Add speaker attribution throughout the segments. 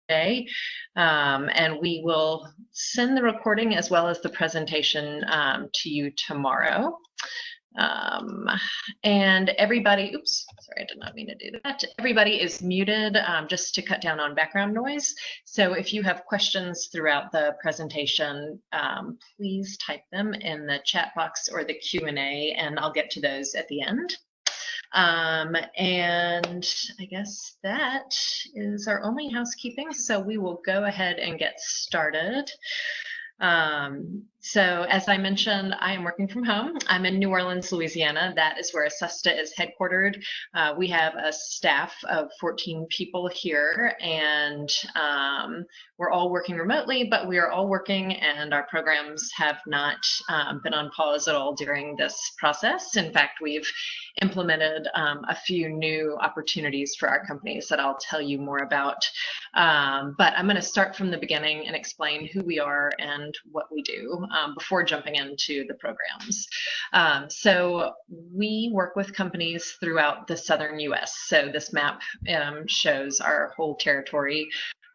Speaker 1: today, and we will send the recording as well as the presentation to you tomorrow. And everybody, oops, sorry, I did not mean to do that. Everybody is muted just to cut down on background noise. So if you have questions throughout the presentation, please type them in the chat box or the Q&A, and I'll get to those at the end. And I guess that is our only housekeeping. So we will go ahead and get started. So as I mentioned, I am working from home. I'm in New Orleans, Louisiana. That is where SUSTA is headquartered. We have a staff of 14 people here, and we're all working remotely, but we are all working, and our programs have not been on pause at all during this process. In fact, we've implemented a few new opportunities for our companies that I'll tell you more about. But I'm going to start from the beginning and explain who we are and what we do before jumping into the programs. So we work with companies throughout the southern US. So this map shows our whole territory.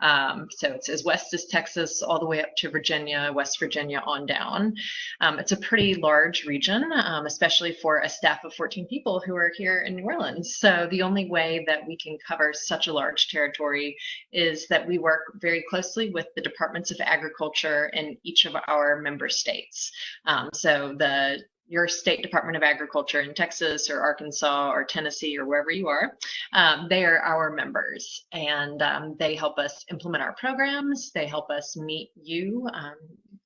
Speaker 1: So it's as west as Texas, all the way up to Virginia, West Virginia on down. It's a pretty large region, especially for a staff of 14 people who are here in New Orleans. So the only way that we can cover such a large territory is that we work very closely with the departments of agriculture in each of our member states. So your state Department of Agriculture in Texas or Arkansas or Tennessee or wherever you are, they are our members, and they help us implement our programs. They help us meet you,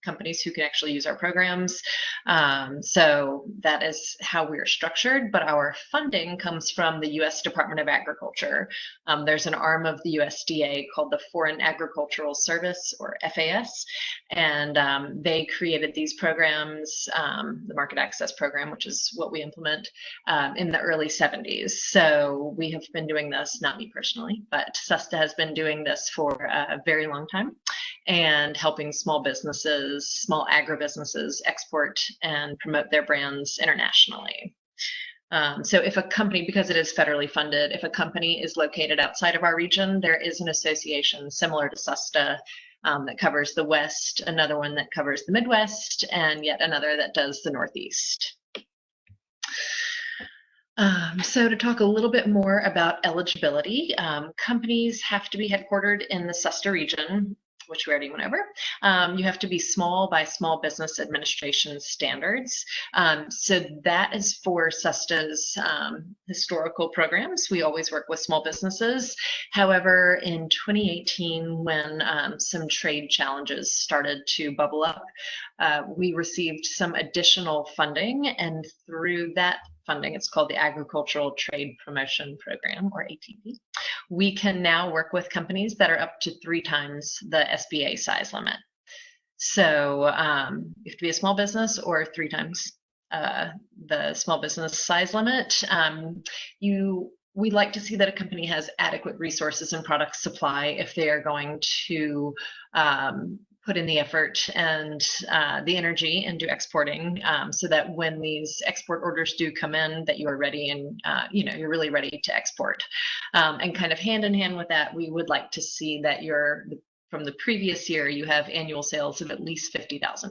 Speaker 1: companies who can actually use our programs. So that is how we are structured, but our funding comes from the U.S. Department of Agriculture. There's an arm of the USDA called the Foreign Agricultural Service, or FAS, and they created these programs, the Market Access Program, which is what we implement, in the early 70s. So we have been doing this, not me personally, but SUSTA has been doing this for a very long time, and helping small businesses, small agribusinesses export and promote their brands internationally. So if a company, because it is federally funded, if a company is located outside of our region, there is an association similar to SUSTA that covers the West, another one that covers the Midwest, and yet another that does the Northeast. So to talk a little bit more about eligibility, companies have to be headquartered in the SUSTA region, which we already went over. You have to be small by Small Business Administration standards. So that is for SUSTA's historical programs. We always work with small businesses. However, in 2018, when some trade challenges started to bubble up, we received some additional funding, and through that funding, it's called the Agricultural Trade Promotion Program, or ATP. We can now work with companies that are up to 3 times the SBA size limit. So you have to be a small business or 3 times the small business size limit. We like to see that a company has adequate resources and product supply if they are going to put in the effort and the energy into exporting, so that when these export orders do come in, that you are ready and you're really ready to export. And kind of hand in hand with that, we would like to see that from the previous year, you have annual sales of at least $50,000.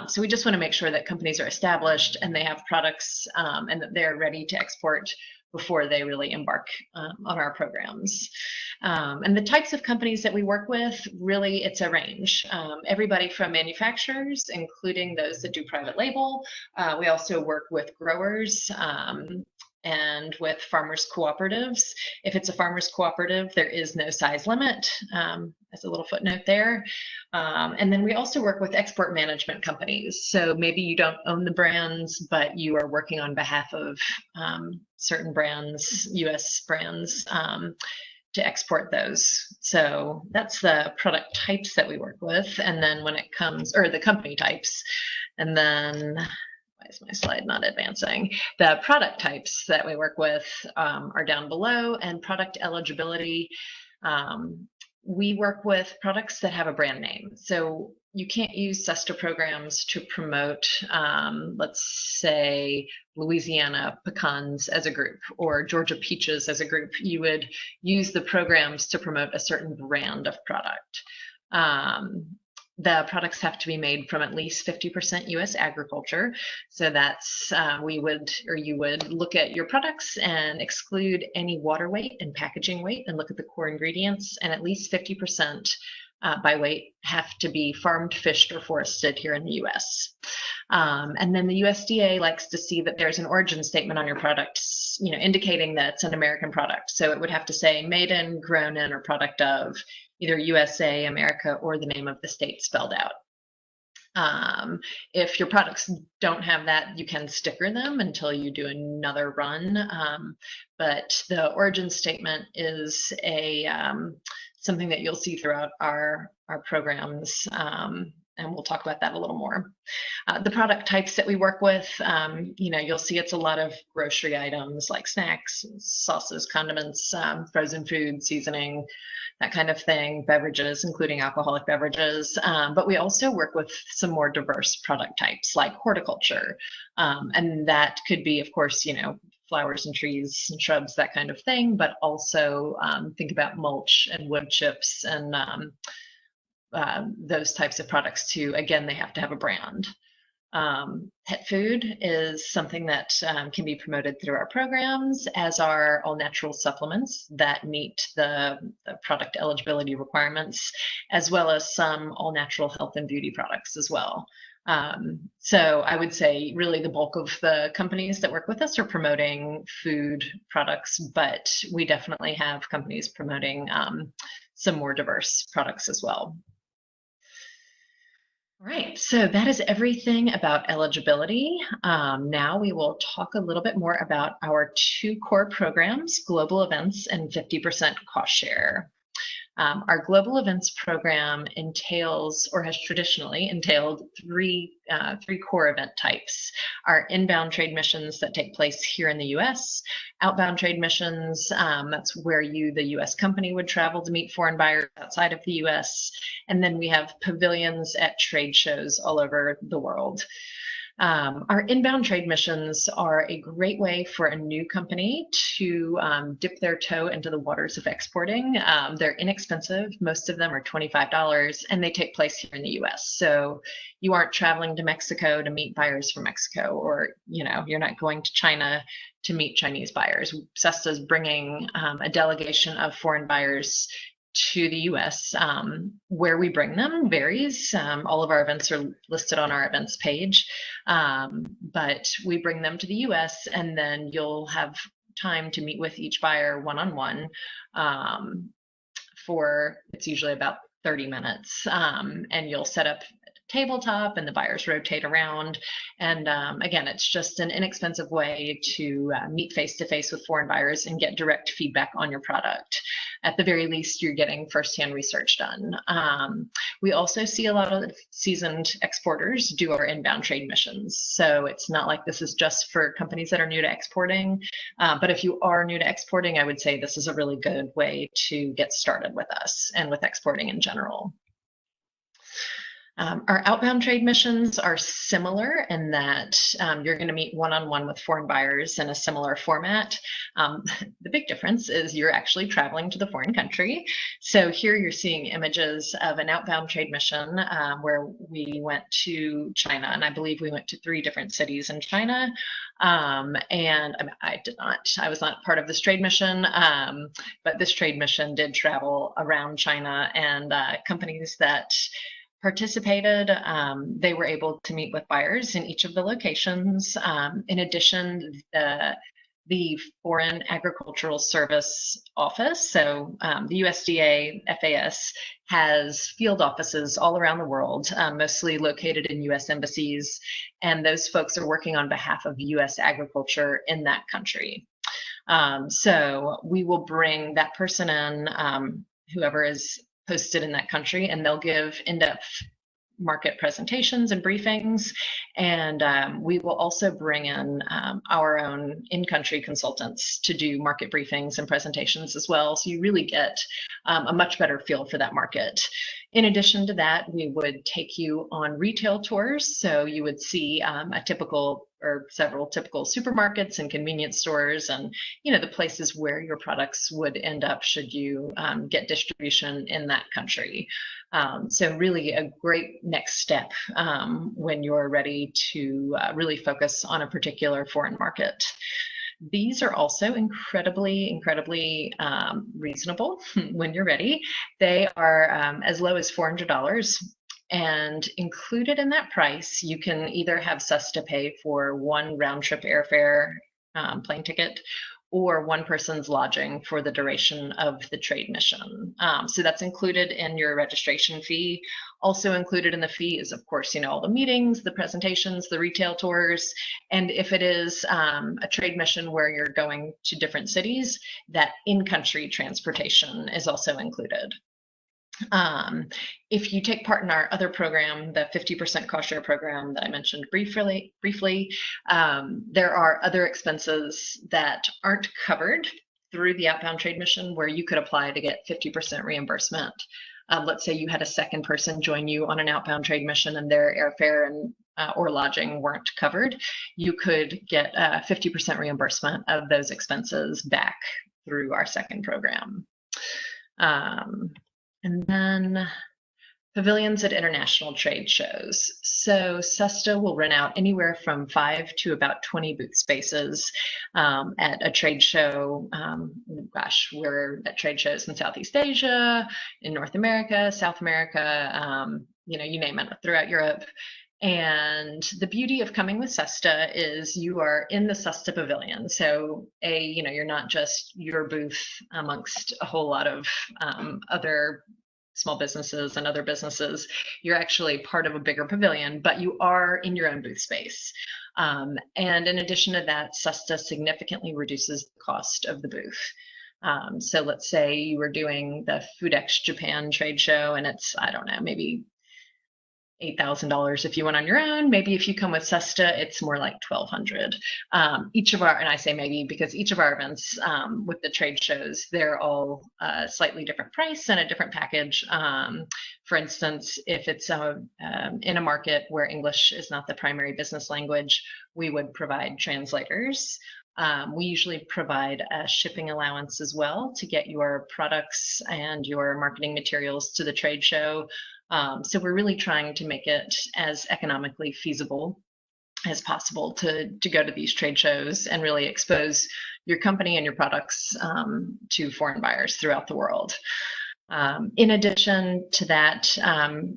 Speaker 1: So we just want to make sure that companies are established and they have products and that they're ready to export before they really embark on our programs. And the types of companies that we work with, really, it's a range. Everybody from manufacturers, including those that do private label. We also work with growers and with farmers cooperatives. If it's a farmers cooperative, there is no size limit. As a little footnote there. And then we also work with export management companies. So maybe you don't own the brands, but you are working on behalf of certain brands, US brands, to export those. So that's the product types that we work with. And then when it comes, or the company types, and then why is my slide not advancing? The product types that we work with are down below, and product eligibility. We work with products that have a brand name. So you can't use SUSTA programs to promote, let's say, Louisiana pecans as a group or Georgia peaches as a group. You would use the programs to promote a certain brand of product. The products have to be made from at least 50% U.S. agriculture. So that's, you would look at your products and exclude any water weight and packaging weight and look at the core ingredients, and at least 50% by weight have to be farmed, fished, or forested here in the U.S. And then the USDA likes to see that there's an origin statement on your products, indicating that it's an American product. So it would have to say made in, grown in, or product of either USA, America, or the name of the state spelled out. If your products don't have that, you can sticker them until you do another run. But the origin statement is something that you'll see throughout our programs. And we'll talk about that a little more. The product types that we work with, you'll see it's a lot of grocery items like snacks, sauces, condiments, frozen food, seasoning, that kind of thing, beverages, including alcoholic beverages. But we also work with some more diverse product types like horticulture. And that could be, of course, flowers and trees and shrubs, that kind of thing, but also think about mulch and wood chips and those types of products too. Again, they have to have a brand. Pet food is something that can be promoted through our programs, as are all natural supplements that meet the product eligibility requirements, as well as some all natural health and beauty products as well. So I would say really the bulk of the companies that work with us are promoting food products, but we definitely have companies promoting some more diverse products as well. All right, so that is everything about eligibility. Now we will talk a little bit more about our two core programs, global events and 50% cost share. Our global events program entails, or has traditionally entailed, three core event types. Our inbound trade missions that take place here in the U.S., outbound trade missions, that's where the U.S. company would travel to meet foreign buyers outside of the U.S., and then we have pavilions at trade shows all over the world. Our inbound trade missions are a great way for a new company to dip their toe into the waters of exporting. They're inexpensive. Most of them are $25, and they take place here in the US. So you aren't traveling to Mexico to meet buyers from Mexico, or you're not going to China to meet Chinese buyers. SUSTA is bringing a delegation of foreign buyers to the US. Where we bring them varies. All of our events are listed on our events page, but we bring them to the US, and then you'll have time to meet with each buyer one-on-one it's usually about 30 minutes, and you'll set up tabletop and the buyers rotate around. And again, it's just an inexpensive way to meet face-to-face with foreign buyers and get direct feedback on your product. At the very least, you're getting firsthand research done. We also see a lot of seasoned exporters do our inbound trade missions. So it's not like this is just for companies that are new to exporting. But if you are new to exporting, I would say this is a really good way to get started with us and with exporting in general. Our outbound trade missions are similar in that you're going to meet one-on-one with foreign buyers in a similar format. The big difference is you're actually traveling to the foreign country. So here you're seeing images of an outbound trade mission where we went to China, and I believe we went to 3 different cities in China. And I was not part of this trade mission, but this trade mission did travel around China, and companies that participated, they were able to meet with buyers in each of the locations. In addition, the Foreign Agricultural Service Office, so the USDA FAS, has field offices all around the world, mostly located in US embassies, and those folks are working on behalf of US agriculture in that country. So we will bring that person in, whoever is posted in that country, and they'll give in-depth market presentations and briefings. And we will also bring in our own in-country consultants to do market briefings and presentations as well. So you really get a much better feel for that market. In addition to that, we would take you on retail tours. So you would see a typical or several typical supermarkets and convenience stores and, the places where your products would end up should you get distribution in that country. So really a great next step when you're ready to really focus on a particular foreign market. These are also incredibly reasonable when you're ready. They are as low as $400. And included in that price, you can either have SUSTA pay for one round trip airfare plane ticket or one person's lodging for the duration of the trade mission. So that's included in your registration fee. Also included in the fee is, of course, all the meetings, the presentations, the retail tours. And if it is a trade mission where you're going to different cities, that in-country transportation is also included. If you take part in our other program, the 50% cost share program that I mentioned briefly, there are other expenses that aren't covered through the outbound trade mission where you could apply to get 50% reimbursement. Let's say you had a second person join you on an outbound trade mission and their airfare and or lodging weren't covered. You could get 50% reimbursement of those expenses back through our second program. And then pavilions at international trade shows. So SUSTA will rent out anywhere from 5 to about 20 booth spaces at a trade show. We're at trade shows in Southeast Asia, in North America, South America, you name it, throughout Europe. And the beauty of coming with SUSTA is you are in the SUSTA pavilion. So you're not just your booth amongst a whole lot of other small businesses and other businesses. You're actually part of a bigger pavilion, but you are in your own booth space. And in addition to that, SUSTA significantly reduces the cost of the booth. So let's say you were doing the FoodX Japan trade show and it's, I don't know, maybe $8,000 if you went on your own. Maybe if you come with SUSTA, it's more like $1,200. Each of our, and I say maybe because each of our events with the trade shows, they're all a slightly different price and a different package. For instance, if it's in a market where English is not the primary business language, we would provide translators. We usually provide a shipping allowance as well to get your products and your marketing materials to the trade show. So we're really trying to make it as economically feasible as possible to go to these trade shows and really expose your company and your products to foreign buyers throughout the world. In addition to that,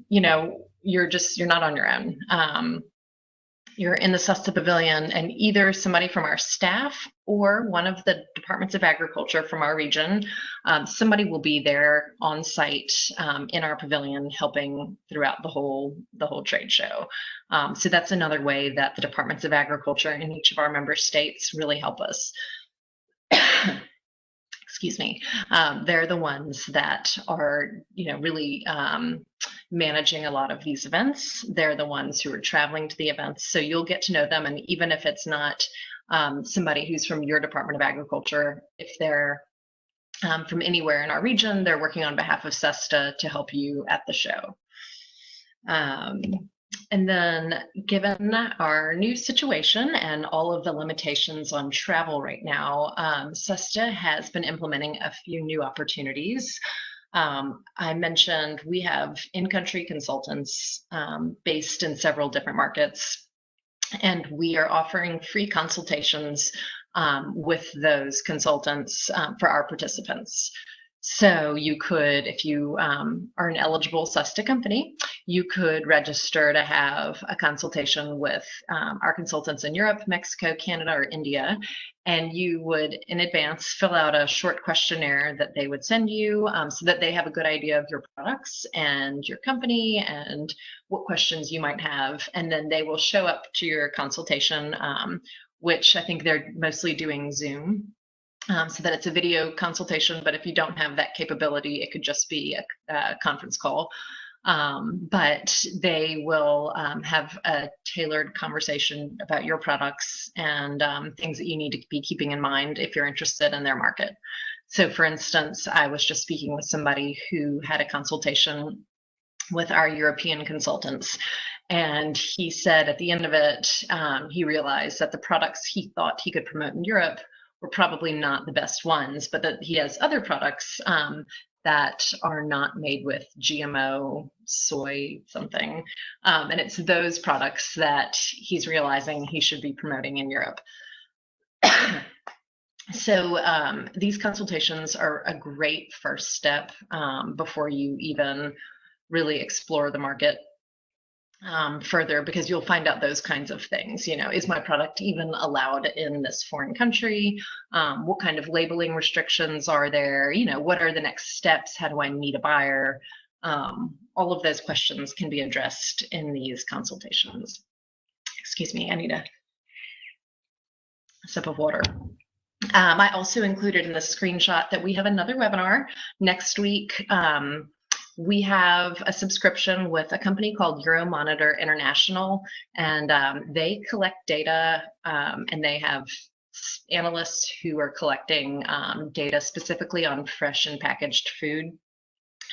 Speaker 1: you're not on your own. You're in the SUSTA pavilion and either somebody from our staff or one of the departments of agriculture from our region, somebody will be there on site in our pavilion helping throughout the whole trade show. So that's another way that the departments of agriculture in each of our member states really help us. Excuse me. They're the ones that are, really managing a lot of these events. They're the ones who are traveling to the events. So you'll get to know them. And even if it's not somebody who's from your Department of Agriculture, if they're from anywhere in our region, they're working on behalf of SUSTA to help you at the show. And then given our new situation and all of the limitations on travel right now, SUSTA has been implementing a few new opportunities. I mentioned we have in-country consultants based in several different markets, and we are offering free consultations with those consultants for our participants. So you could, if you are an eligible SUSTA company, you could register to have a consultation with our consultants in Europe, Mexico, Canada, or India. And you would, in advance, fill out a short questionnaire that they would send you so that they have a good idea of your products and your company and what questions you might have. And then they will show up to your consultation, which I think they're mostly doing Zoom. So that it's a video consultation, but if you don't have that capability, it could just be a conference call. But they will have a tailored conversation about your products and things that you need to be keeping in mind if you're interested in their market. So for instance, I was just speaking with somebody who had a consultation with our European consultants. And he said at the end of it, he realized that the products he thought he could promote in Europe were probably not the best ones, but that he has other products that are not made with GMO soy something. And it's those products that he's realizing he should be promoting in Europe. So these consultations are a great first step before you even really explore the market further, because you'll find out those kinds of things. You know, is my product even allowed in this foreign country? What kind of labeling restrictions are there? You know, what are the next steps? How do I meet a buyer? All of those questions can be addressed in these consultations. Excuse me, I need a sip of water. I also included in the screenshot that we have another webinar next week. We have a subscription with a company called Euromonitor International, and they collect data, and they have analysts who are collecting data specifically on fresh and packaged food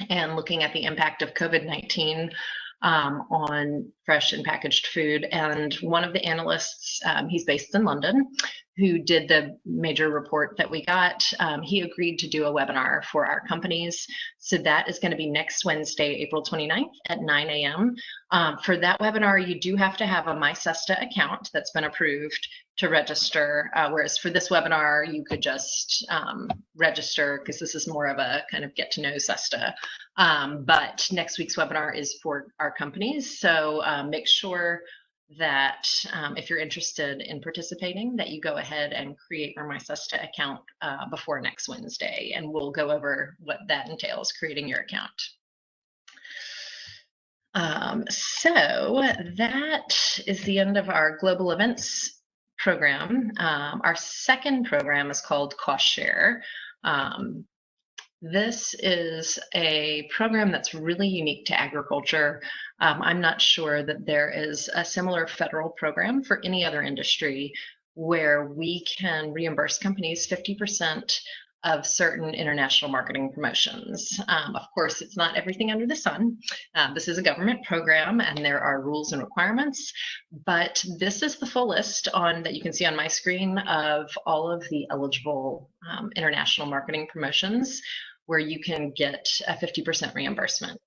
Speaker 1: and looking at the impact of COVID-19 on fresh and packaged food. And one of the analysts, he's based in London, who did the major report that we got, he agreed to do a webinar for our companies. So that is going to be next Wednesday, April 29th at 9 a.m. For that webinar, you do have to have a SUSTA account that's been approved to register, whereas for this webinar, you could just register, because this is more of a kind of get to know SUSTA. But next week's webinar is for our companies. So make sure that if you're interested in participating, that you go ahead and create your SUSTA account before next Wednesday, and we'll go over what that entails, creating your account. So that is the end of our global events program. Our second program is called Cost Share. This is a program that's really unique to agriculture. I'm not sure that there is a similar federal program for any other industry where we can reimburse companies 50% of certain international marketing promotions. Of course, it's not everything under the sun. This is a government program and there are rules and requirements, but this is the full list that you can see on my screen of all of the eligible international marketing promotions where you can get a 50% reimbursement.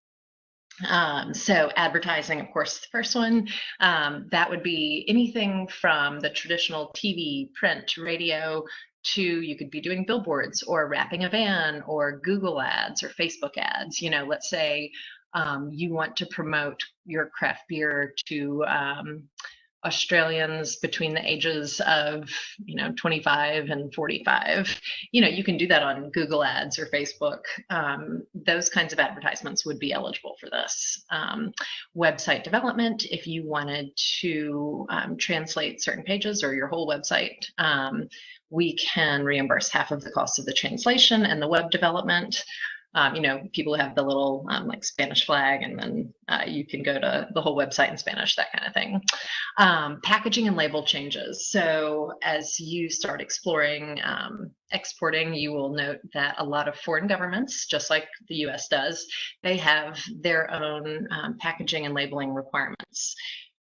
Speaker 1: So advertising, of course, the first one, that would be anything from the traditional TV, print, radio, to you could be doing billboards or wrapping a van or Google ads or Facebook ads. You know, let's say you want to promote your craft beer to Australians between the ages of 25 and 45. You can do that on Google ads or Facebook. Those kinds of advertisements would be eligible for this. Website development, if you wanted to translate certain pages or your whole website, we can reimburse half of the cost of the translation and the web development. People have the little like Spanish flag, and then you can go to the whole website in Spanish, that kind of thing. Packaging and label changes. So as you start exploring exporting, you will note that a lot of foreign governments, just like the US does, they have their own packaging and labeling requirements.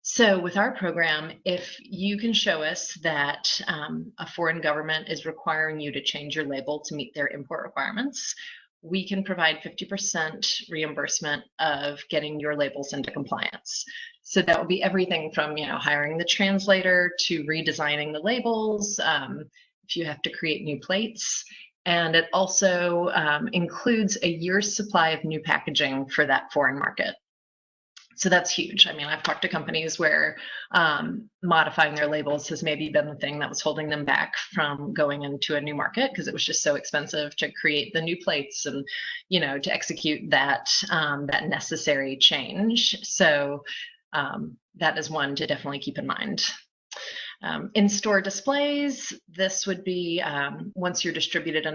Speaker 1: So with our program, if you can show us that a foreign government is requiring you to change your label to meet their import requirements, we can provide 50% reimbursement of getting your labels into compliance. So that would be everything from hiring the translator to redesigning the labels, if you have to create new plates. And it also includes a year's supply of new packaging for that foreign market. So that's huge. I mean, I've talked to companies where modifying their labels has maybe been the thing that was holding them back from going into a new market, because it was just so expensive to create the new plates and, to execute that necessary change. So that is one to definitely keep in mind. In-store displays, this would be once you're distributed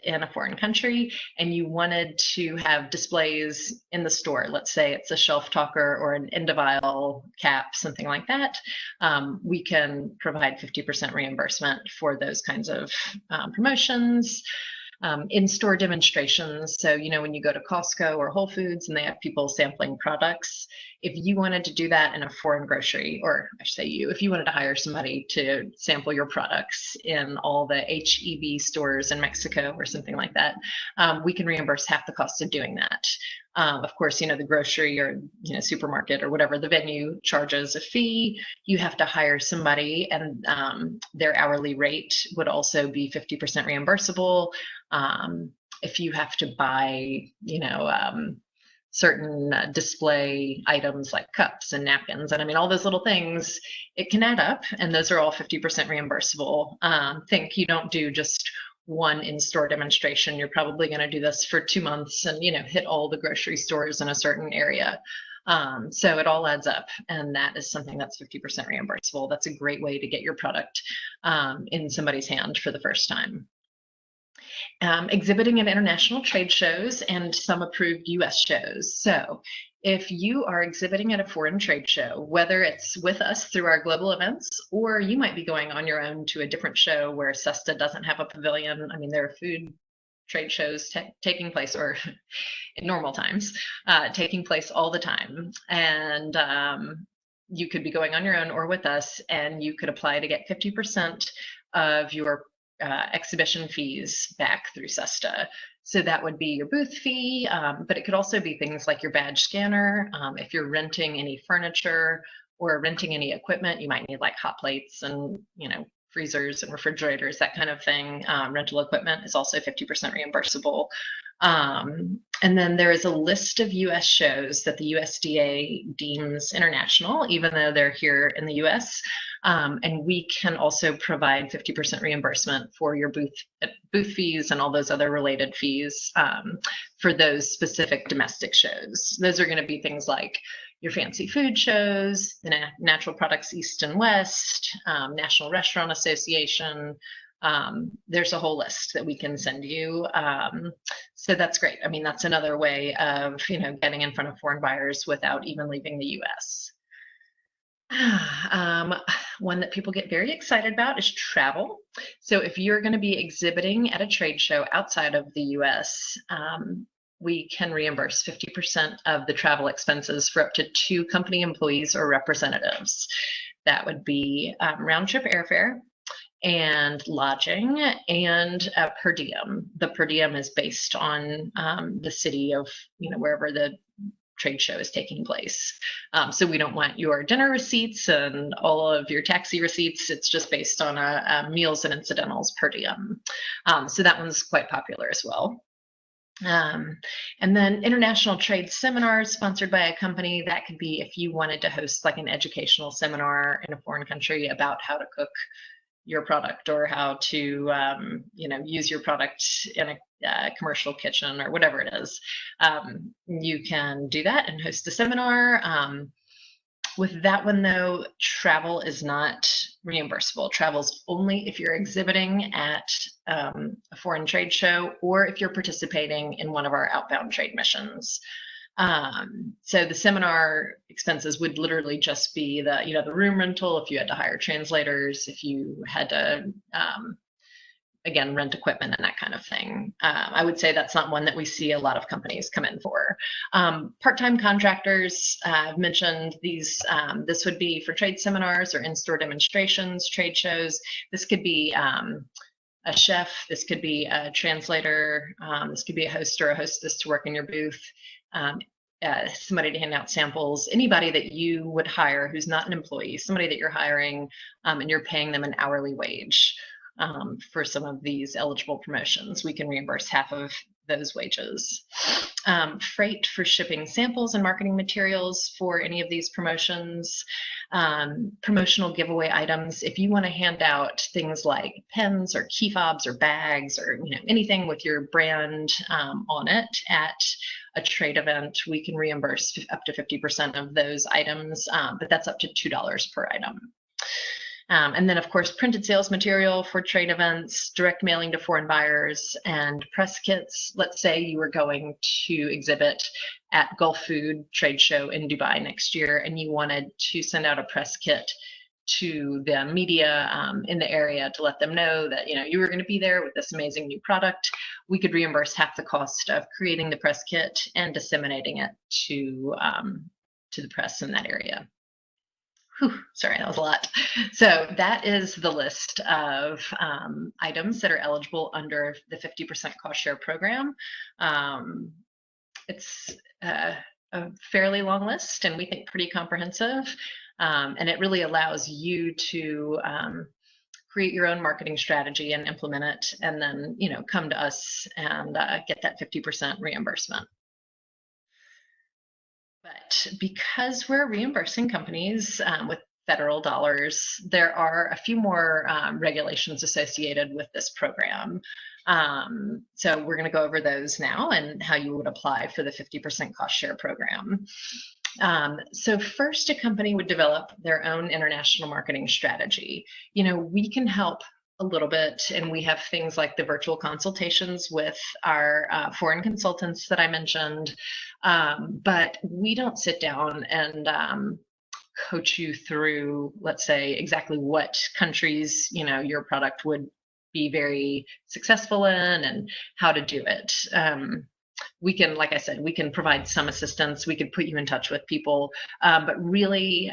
Speaker 1: in a foreign country and you wanted to have displays in the store, let's say it's a shelf talker or an end of aisle cap, something like that, we can provide 50% reimbursement for those kinds of promotions. In-store demonstrations. So, when you go to Costco or Whole Foods and they have people sampling products, if you wanted to do that in a foreign grocery, or I should say if you wanted to hire somebody to sample your products in all the HEB stores in Mexico or something like that, we can reimburse half the cost of doing that. Of course, the grocery or supermarket or whatever, the venue charges a fee. You have to hire somebody, and their hourly rate would also be 50% reimbursable. If you have to buy, certain display items like cups and napkins, and I mean all those little things, it can add up, and those are all 50% reimbursable. Think you don't do just one in-store demonstration. You're probably going to do this for 2 months and hit all the grocery stores in a certain area. So it all adds up, and that is something that's 50% reimbursable. That's a great way to get your product in somebody's hand for the first time. Exhibiting at international trade shows and some approved US shows. So if you are exhibiting at a foreign trade show, whether it's with us through our global events, or you might be going on your own to a different show where SUSTA doesn't have a pavilion. I mean, there are food trade shows taking place, or in normal times, taking place all the time. And you could be going on your own or with us, and you could apply to get 50% of your exhibition fees back through SUSTA. So that would be your booth fee, but it could also be things like your badge scanner. If you're renting any furniture or renting any equipment, you might need like hot plates and freezers and refrigerators, that kind of thing. Rental equipment is also 50% reimbursable. And then there is a list of US shows that the USDA deems international, even though they're here in the US. And we can also provide 50% reimbursement for your booth fees and all those other related fees for those specific domestic shows. Those are going to be things like your fancy food shows, the Natural Products East and West, National Restaurant Association. There's a whole list that we can send you. So that's great. I mean, that's another way of, getting in front of foreign buyers without even leaving the US. One that people get very excited about is travel. So if you're going to be exhibiting at a trade show outside of the US, we can reimburse 50% of the travel expenses for up to 2 company employees or representatives. That would be round-trip airfare and lodging and per diem. The per diem is based on the city of, wherever the trade show is taking place. So we don't want your dinner receipts and all of your taxi receipts. It's just based on a meals and incidentals per diem. So that one's quite popular as well. And then international trade seminars sponsored by a company. That could be if you wanted to host like an educational seminar in a foreign country about how to cook your product, or how to use your product in a commercial kitchen, or whatever it is. You can do that and host a seminar. With that one though, travel is not reimbursable. Travel's only if you're exhibiting at a foreign trade show, or if you're participating in one of our outbound trade missions. So the seminar expenses would literally just be the room rental, if you had to hire translators, if you had to again, rent equipment and that kind of thing. I would say that's not one that we see a lot of companies come in for. Part-time contractors, I've mentioned these. This would be for trade seminars or in-store demonstrations, trade shows. This could be a chef. This could be a translator. This could be a host or a hostess to work in your booth. Somebody to hand out samples, anybody that you would hire who's not an employee, somebody that you're hiring and you're paying them an hourly wage. For some of these eligible promotions, we can reimburse half of those wages. Freight for shipping samples and marketing materials for any of these promotions. Promotional giveaway items. If you want to hand out things like pens or key fobs or bags, or anything with your brand on it at a trade event, we can reimburse up to 50% of those items, but that's up to $2 per item. And then, of course, printed sales material for trade events, direct mailing to foreign buyers, and press kits. Let's say you were going to exhibit at Gulf Food Trade Show in Dubai next year, and you wanted to send out a press kit to the media in the area to let them know that, you were going to be there with this amazing new product. We could reimburse half the cost of creating the press kit and disseminating it to the press in that area. Whew, sorry, that was a lot. So that is the list of items that are eligible under the 50% cost share program. It's a fairly long list, and we think pretty comprehensive. And it really allows you to create your own marketing strategy and implement it, and then come to us and get that 50% reimbursement. But because we're reimbursing companies with federal dollars, there are a few more regulations associated with this program. So we're going to go over those now and how you would apply for the 50% cost share program. So first, a company would develop their own international marketing strategy. We can help a little bit, and we have things like the virtual consultations with our foreign consultants that I mentioned, but we don't sit down and coach you through, let's say, exactly what countries your product would be very successful in and how to do it. We can, like I said, we can provide some assistance. We could put you in touch with people, but really,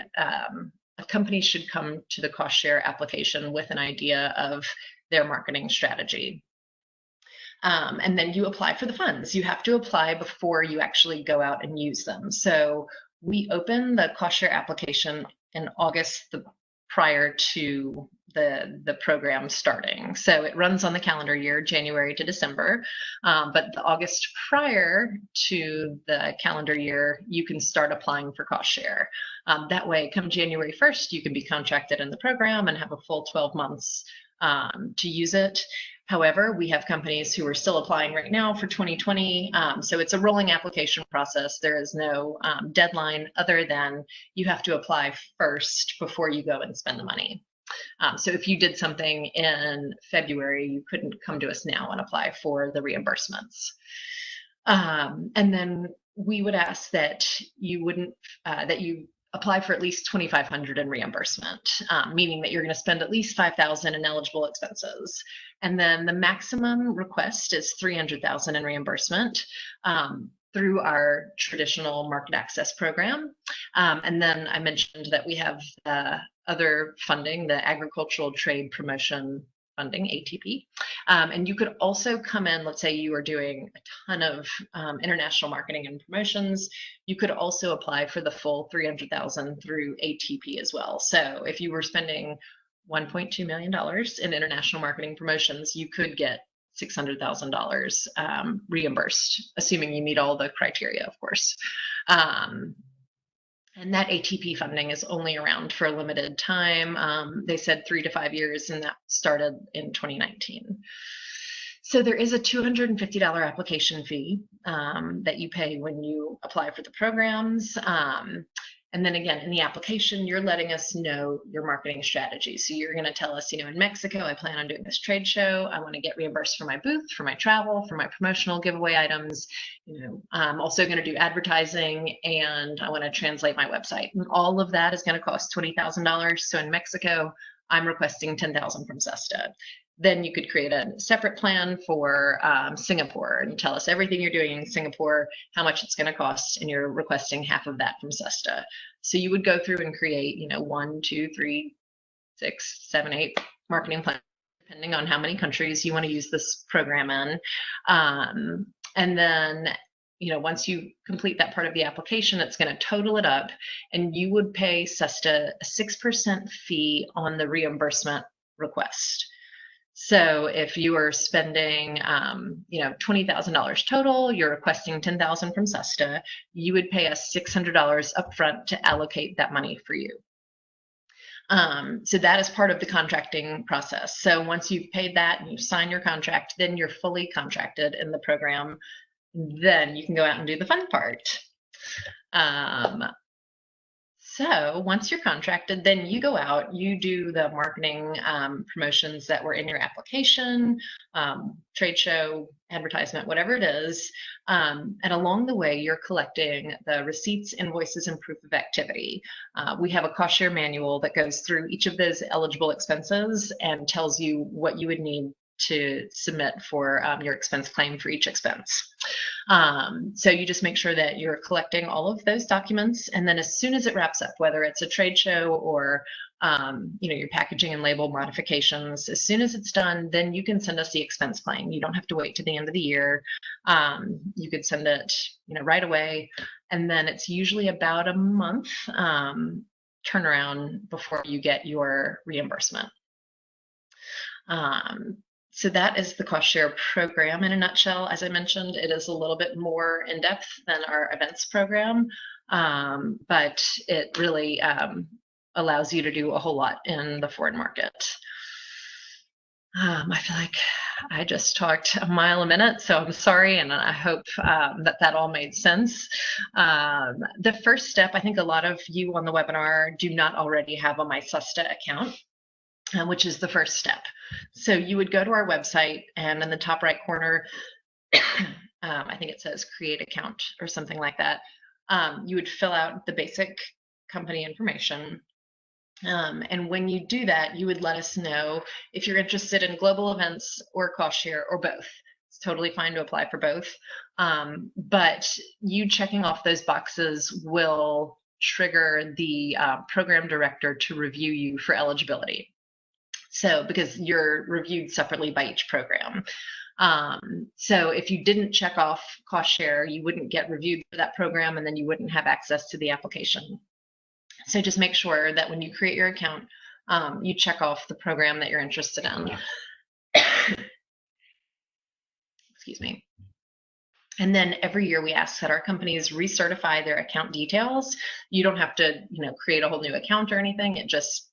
Speaker 1: a company should come to the cost share application with an idea of their marketing strategy. And then you apply for the funds. You have to apply before you actually go out and use them. So we open the cost share application in August, prior to the program starting. So it runs on the calendar year, January to December, but the August prior to the calendar year, you can start applying for cost share. That way, come January 1st, you can be contracted in the program and have a full 12 months to use it. However, we have companies who are still applying right now for 2020. So it's a rolling application process. There is no deadline other than you have to apply first before you go and spend the money. So if you did something in February, you couldn't come to us now and apply for the reimbursements. And then we would ask that you apply for at least $2,500 in reimbursement, meaning that you're going to spend at least $5,000 in eligible expenses. And then the maximum request is $300,000 in reimbursement through our traditional market access program. And then I mentioned that we have other funding, the Agricultural Trade Promotion Funding, ATP. And you could also come in, let's say you are doing a ton of international marketing and promotions, you could also apply for the full $300,000 through ATP as well. So if you were spending $1.2 million in international marketing promotions, you could get $600,000 reimbursed, assuming you meet all the criteria, of course. And that ATP funding is only around for a limited time. They said 3 to 5 years, and that started in 2019. So there is a $250 application fee that you pay when you apply for the programs. And then again, in the application, you're letting us know your marketing strategy. So you're going to tell us, in Mexico, I plan on doing this trade show. I want to get reimbursed for my booth, for my travel, for my promotional giveaway items. I'm also going to do advertising, and I want to translate my website. And all of that is going to cost $20,000. So in Mexico, I'm requesting $10,000 from SUSTA. Then you could create a separate plan for Singapore and tell us everything you're doing in Singapore, how much it's going to cost, and you're requesting half of that from SUSTA. So you would go through and create, 1, 2, 3, 6, 7, 8 marketing plans, depending on how many countries you want to use this program in. And then, once you complete that part of the application, it's going to total it up, and you would pay SUSTA a 6% fee on the reimbursement request. So if you are spending, $20,000 total, you're requesting $10,000 from SUSTA, you would pay us $600 upfront to allocate that money for you. So that is part of the contracting process. So once you've paid that and you sign your contract, then you're fully contracted in the program. Then you can go out and do the fun part. So once you're contracted, then you go out, you do the marketing promotions that were in your application, trade show, advertisement, whatever it is. And along the way, you're collecting the receipts, invoices, and proof of activity. We have a cost share manual that goes through each of those eligible expenses and tells you what you would need to submit for your expense claim for each expense. So you just make sure that you're collecting all of those documents, and then as soon as it wraps up, whether it's a trade show or your packaging and label modifications, as soon as it's done, then you can send us the expense claim. You don't have to wait to the end of the year. You could send it right away, and then it's usually about a month turnaround before you get your reimbursement. So that is the cost share program in a nutshell. As I mentioned, it is a little bit more in depth than our events program, but it really allows you to do a whole lot in the foreign market. I feel like I just talked a mile a minute, so I'm sorry, and I hope that all made sense. The first step, I think a lot of you on the webinar do not already have a SUSTA account, which is the first step. So you would go to our website, and in the top right corner, I think it says create account or something like that. You would fill out the basic company information. And when you do that, you would let us know if you're interested in global events or cost share or both. It's totally fine to apply for both. But you checking off those boxes will trigger the program director to review you for eligibility. So because you're reviewed separately by each program. So if you didn't check off cost share, you wouldn't get reviewed for that program, and then you wouldn't have access to the application. So just make sure that when you create your account, you check off the program that you're interested in. Excuse me. And then every year we ask that our companies recertify their account details. You don't have to, create a whole new account or anything. It just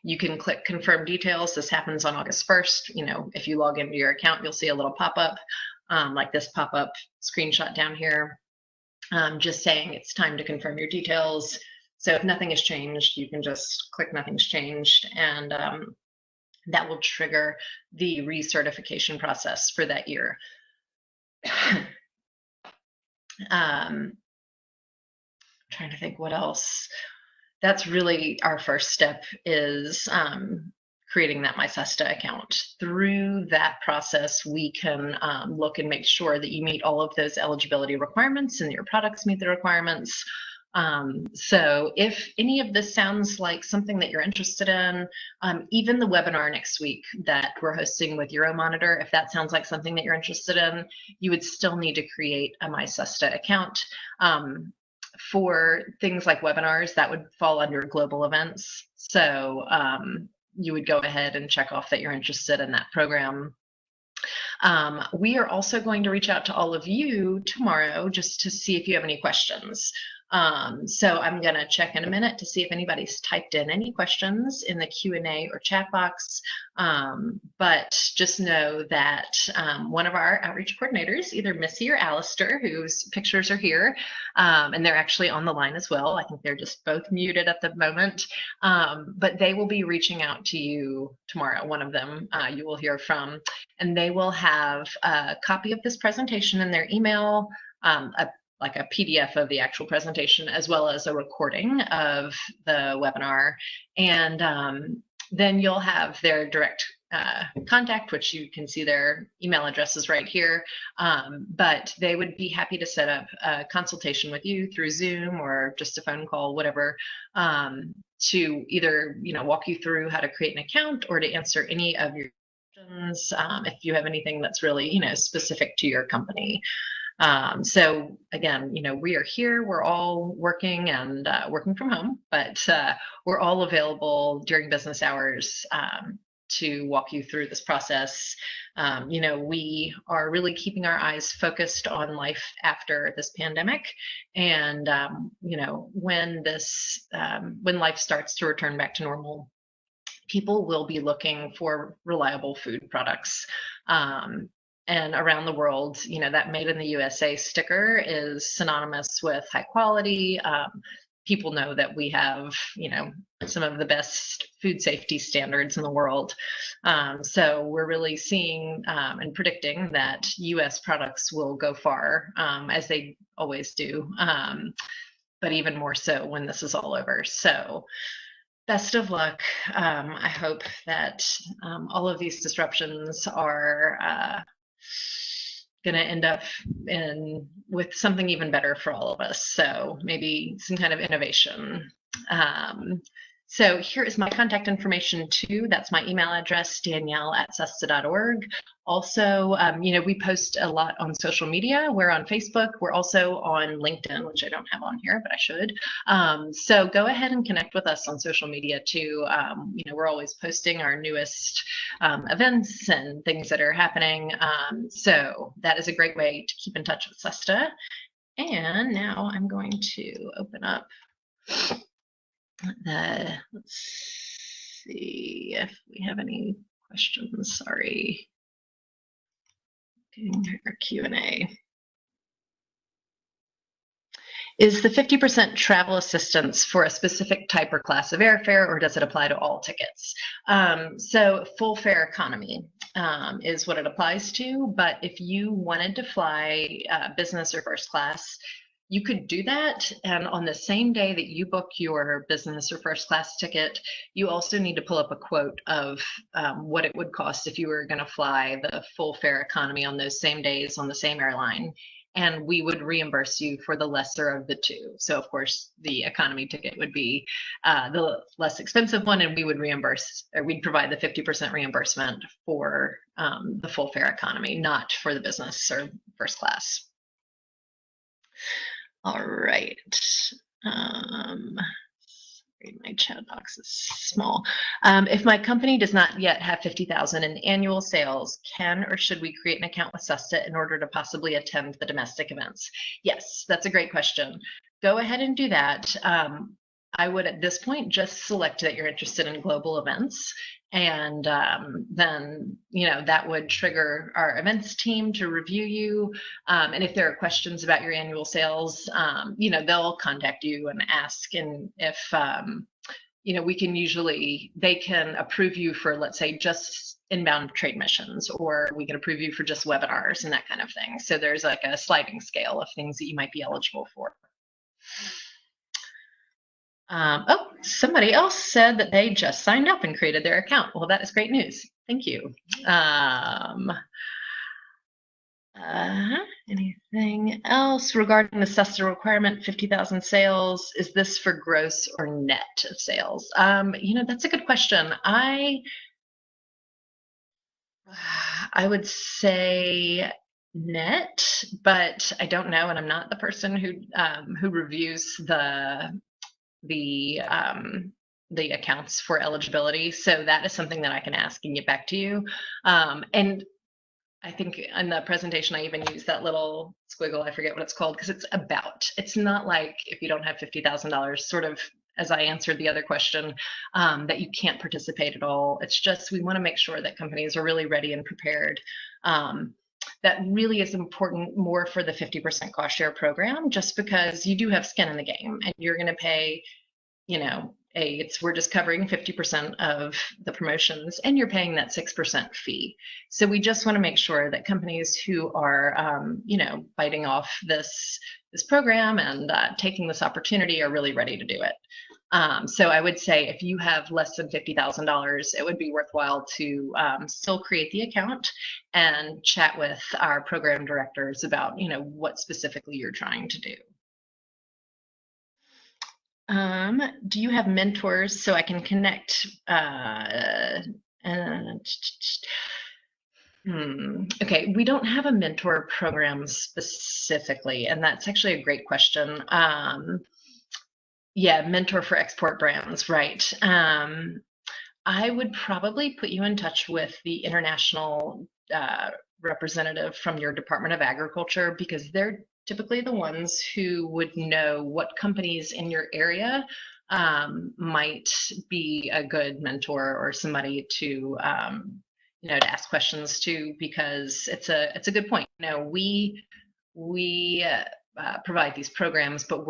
Speaker 1: you can click confirm details. This happens on August 1st. If you log into your account, you'll see a little pop-up like this pop-up screenshot down here, just saying it's time to confirm your details. So if nothing has changed, you can just click nothing's changed, and that will trigger the recertification process for that year. Trying to think what else. That's really our first step, is creating that SUSTA account. Through that process, we can look and make sure that you meet all of those eligibility requirements and your products meet the requirements. So if any of this sounds like something that you're interested in, even the webinar next week that we're hosting with Euromonitor, if that sounds like something that you're interested in, you would still need to create a SUSTA account. For things like webinars, that would fall under global events. So you would go ahead and check off that you're interested in that program. We are also going to reach out to all of you tomorrow just to see if you have any questions. So I'm going to check in a minute to see if anybody's typed in any questions in the Q&A or chat box. But just know that one of our outreach coordinators, either Missy or Alistair, whose pictures are here, and they're actually on the line as well. I think they're just both muted at the moment, but they will be reaching out to you tomorrow. One of them you will hear from, and they will have a copy of this presentation in their email, like a PDF of the actual presentation, as well as a recording of the webinar. And then you'll have their direct contact, which you can see their email addresses right here. But they would be happy to set up a consultation with you through Zoom or just a phone call, whatever, to either walk you through how to create an account or to answer any of your questions if you have anything that's really specific to your company. So again, we are here, we're all working and working from home, but we're all available during business hours to walk you through this process. We are really keeping our eyes focused on life after this pandemic. And, when life starts to return back to normal, people will be looking for reliable food products. And around the world, that Made in the USA sticker is synonymous with high quality. people know that we have, some of the best food safety standards in the world. So we're really seeing and predicting that U.S. products will go far, as they always do, but even more so when this is all over. So best of luck. I hope that all of these disruptions are going to end up with something even better for all of us. So maybe some kind of innovation. So here is my contact information too. That's my email address, danielle@susta.org. Also, we post a lot on social media. We're on Facebook. We're also on LinkedIn, which I don't have on here, but I should. So go ahead and connect with us on social media too. We're always posting our newest events and things that are happening. So that is a great way to keep in touch with SUSTA. And now I'm going to open up let's see if we have any questions. Sorry. Our Q&A. Is the 50% travel assistance for a specific type or class of airfare, or does it apply to all tickets? So full fare economy is what it applies to, but if you wanted to fly business or first class, you could do that, and on the same day that you book your business or first class ticket, you also need to pull up a quote of what it would cost if you were going to fly the full fare economy on those same days on the same airline, and we would reimburse you for the lesser of the two. So of course, the economy ticket would be the less expensive one, and we would reimburse, or we'd provide the 50% reimbursement for the full fare economy, not for the business or first class. All right. My chat box is small. If my company does not yet have 50,000 in annual sales, can or should we create an account with SUSTA in order to possibly attend the domestic events? Yes, that's a great question. Go ahead and do that. I would at this point just select that you're interested in global events, and then that would trigger our events team to review you, and if there are questions about your annual sales, they'll contact you and ask, and if they can approve you for, let's say, just inbound trade missions, or we can approve you for just webinars and that kind of thing. So there's like a sliding scale of things that you might be eligible for. Oh, somebody else said that they just signed up and created their account. Well, that is great news. Thank you. Anything else regarding the SUSTA requirement, 50,000 sales? Is this for gross or net of sales? That's a good question. I would say net, but I don't know, and I'm not the person who reviews the accounts for eligibility. So that is something that I can ask and get back to you. And I think in the presentation, I even use that little squiggle, I forget what it's called, because it's not like if you don't have $50,000, sort of as I answered the other question, that you can't participate at all. It's just, we want to make sure that companies are really ready and prepared. That really is important more for the 50% cost share program, just because you do have skin in the game, and you're going to pay, we're just covering 50% of the promotions, and you're paying that 6% fee. So we just want to make sure that companies who are, biting off this program and taking this opportunity are really ready to do it. So I would say if you have less than $50,000, it would be worthwhile to still create the account and chat with our program directors about, what specifically you're trying to do. Do you have mentors so I can connect? Okay, we don't have a mentor program specifically, and that's actually a great question. Yeah, mentor for export brands, right. I would probably put you in touch with the international representative from your Department of Agriculture, because they're typically the ones who would know what companies in your area might be a good mentor or somebody to to ask questions to, because it's a good point. We provide these programs, but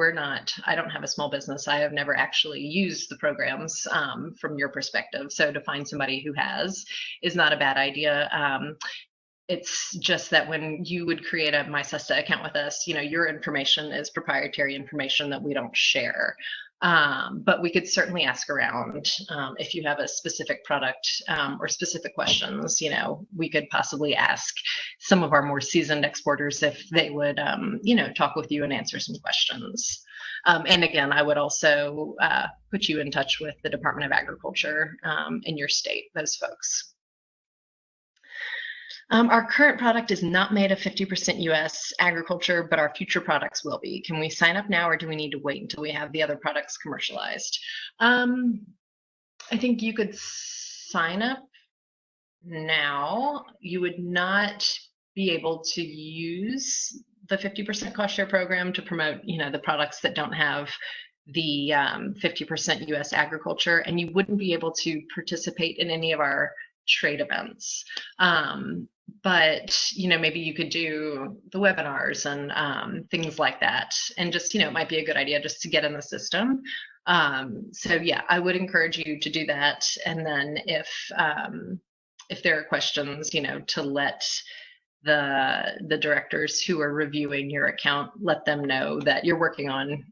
Speaker 1: I don't have a small business. I have never actually used the programs from your perspective. So to find somebody who has is not a bad idea. It's just that when you would create a SUSTA account with us, your information is proprietary information that we don't share. But we could certainly ask around if you have a specific product or specific questions. We could possibly ask some of our more seasoned exporters if they would, talk with you and answer some questions. And again, I would also put you in touch with the Department of Agriculture in your state, those folks. Our current product is not made of 50% U.S. agriculture, but our future products will be. Can we sign up now, or do we need to wait until we have the other products commercialized? I think you could sign up now. You would not be able to use the 50% cost share program to promote, the products that don't have the 50% U.S. agriculture, and you wouldn't be able to participate in any of our trade events. But maybe you could do the webinars and things like that, and just it might be a good idea just to get in the system. So yeah, I would encourage you to do that, and then if there are questions, to let the directors who are reviewing your account, let them know that you're working on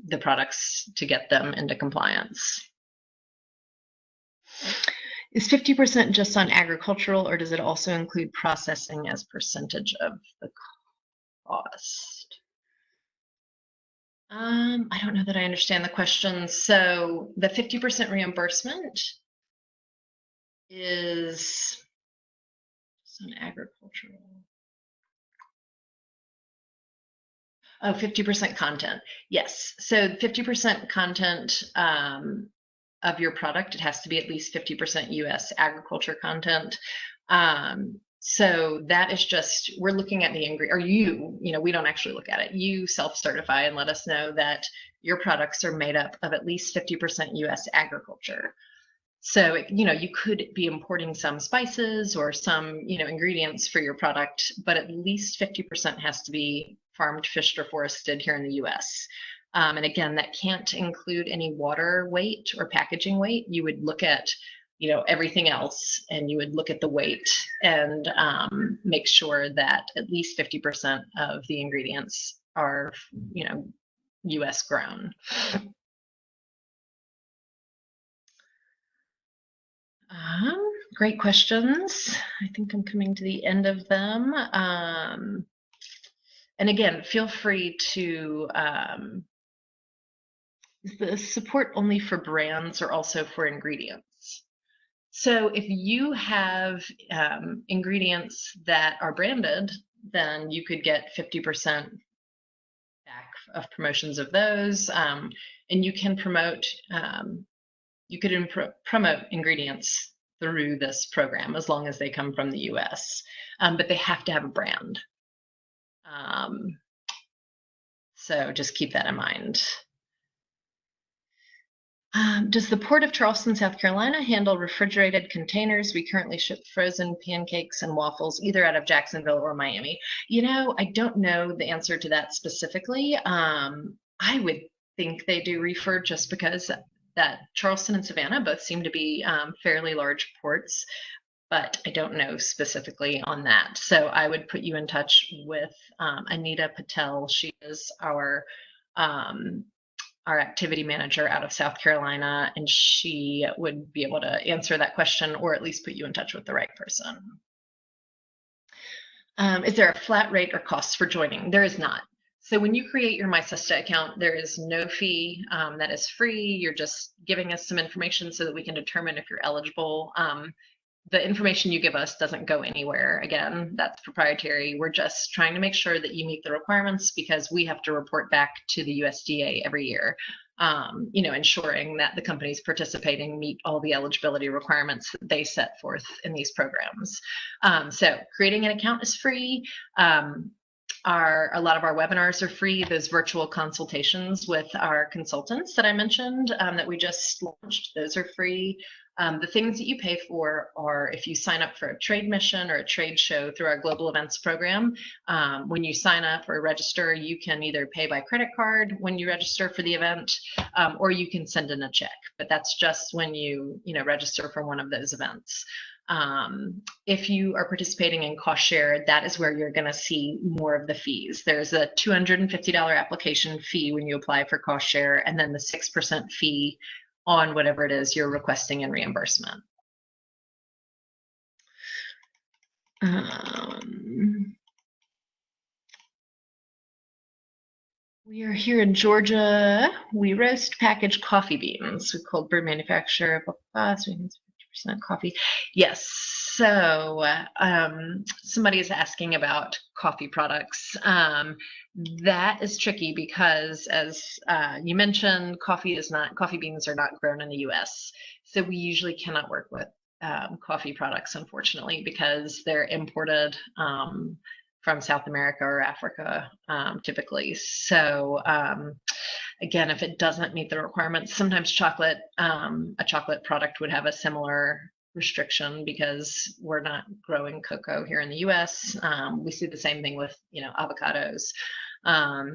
Speaker 1: the products to get them into compliance. Is 50% just on agricultural, or does it also include processing as percentage of the cost? I don't know that I understand the question. So the 50% reimbursement is on agricultural. Oh, 50% content. Yes. So 50% content of your product, it has to be at least 50% U.S. agriculture content. So that is just, we're looking at the ingredient, or we don't actually look at it. You self-certify and let us know that your products are made up of at least 50% U.S. agriculture. So, you could be importing some spices or some, ingredients for your product, but at least 50% has to be farmed, fished, or forested here in the U.S. And again, that can't include any water weight or packaging weight. You would look at, everything else, and you would look at the weight and make sure that at least 50% of the ingredients are, U.S. grown. Great questions. I think I'm coming to the end of them. And again, feel free to, is the support only for brands or also for ingredients? So if you have ingredients that are branded, then you could get 50% back of promotions of those. And you can promote, promote ingredients through this program as long as they come from the US, but they have to have a brand. So just keep that in mind. Does the Port of Charleston, South Carolina handle refrigerated containers? We currently ship frozen pancakes and waffles either out of Jacksonville or Miami. I don't know the answer to that specifically. I would think they do reefer, just because that Charleston and Savannah both seem to be fairly large ports, but I don't know specifically on that. So I would put you in touch with Anita Patel. She is our activity manager out of South Carolina, and she would be able to answer that question, or at least put you in touch with the right person. Is there a flat rate or cost for joining? There is not. So when you create your SUSTA account, there is no fee. That is free. You're just giving us some information so that we can determine if you're eligible. The information you give us doesn't go anywhere. Again, that's proprietary. We're just trying to make sure that you meet the requirements, because we have to report back to the USDA every year, ensuring that the companies participating meet all the eligibility requirements that they set forth in these programs. So creating an account is free. A lot of our webinars are free. Those virtual consultations with our consultants that I mentioned that we just launched, those are free. The things that you pay for are if you sign up for a trade mission or a trade show through our global events program. When you sign up or register, you can either pay by credit card when you register for the event, or you can send in a check. But that's just when you register for one of those events. If you are participating in cost share, that is where you're going to see more of the fees. There's a $250 application fee when you apply for cost share, and then the 6% fee on whatever it is you're requesting in reimbursement. We are here in Georgia. We roast packaged coffee beans. We cold brew manufacturer, blah, blah, blah, so 50% coffee. Yes, so somebody is asking about coffee products. That is tricky because, as you mentioned, coffee beans are not grown in the US. So we usually cannot work with coffee products, unfortunately, because they're imported from South America or Africa, typically. So again, if it doesn't meet the requirements, sometimes chocolate, a chocolate product would have a similar restriction because we're not growing cocoa here in the US. We see the same thing with, avocados.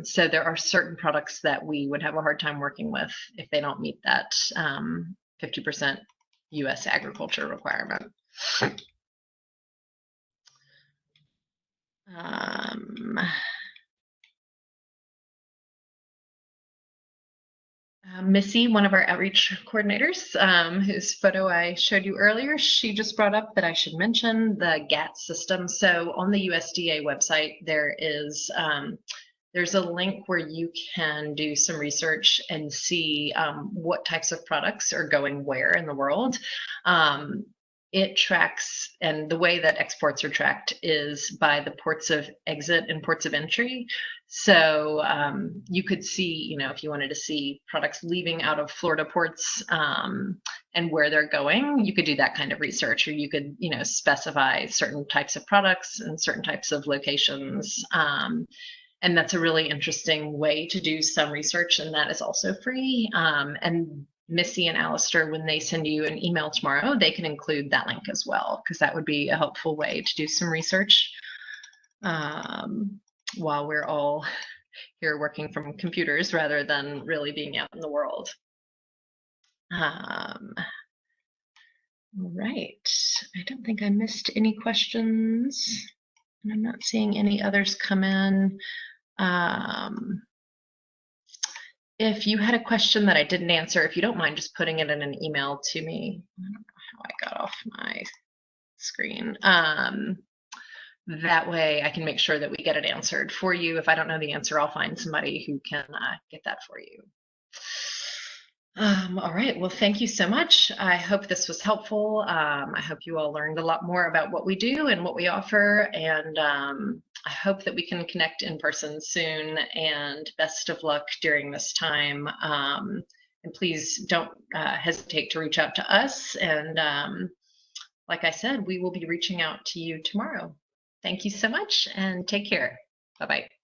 Speaker 1: So there are certain products that we would have a hard time working with if they don't meet that 50% US agriculture requirement. Missy, one of our outreach coordinators, whose photo I showed you earlier, she just brought up that I should mention the GATT system. So on the USDA website, there's a link where you can do some research and see what types of products are going where in the world. It tracks, and the way that exports are tracked is by the ports of exit and ports of entry. So you could see, if you wanted to see products leaving out of Florida ports and where they're going, you could do that kind of research, or you could, specify certain types of products and certain types of locations. And that's a really interesting way to do some research, and that is also free. And Missy and Alistair, when they send you an email tomorrow, they can include that link as well, because that would be a helpful way to do some research while we're all here working from computers rather than really being out in the world. All right, I don't think I missed any questions, and I'm not seeing any others come in. If you had a question that I didn't answer, if you don't mind just putting it in an email to me. I don't know how I got off my screen. That way I can make sure that we get it answered for you. If I don't know the answer, I'll find somebody who can get that for you. All right, well, thank you so much. I hope this was helpful. I hope you all learned a lot more about what we do and what we offer, and I hope that we can connect in person soon, and best of luck during this time. And please don't hesitate to reach out to us, and like I said, we will be reaching out to you tomorrow. Thank you so much, and take care. Bye-bye.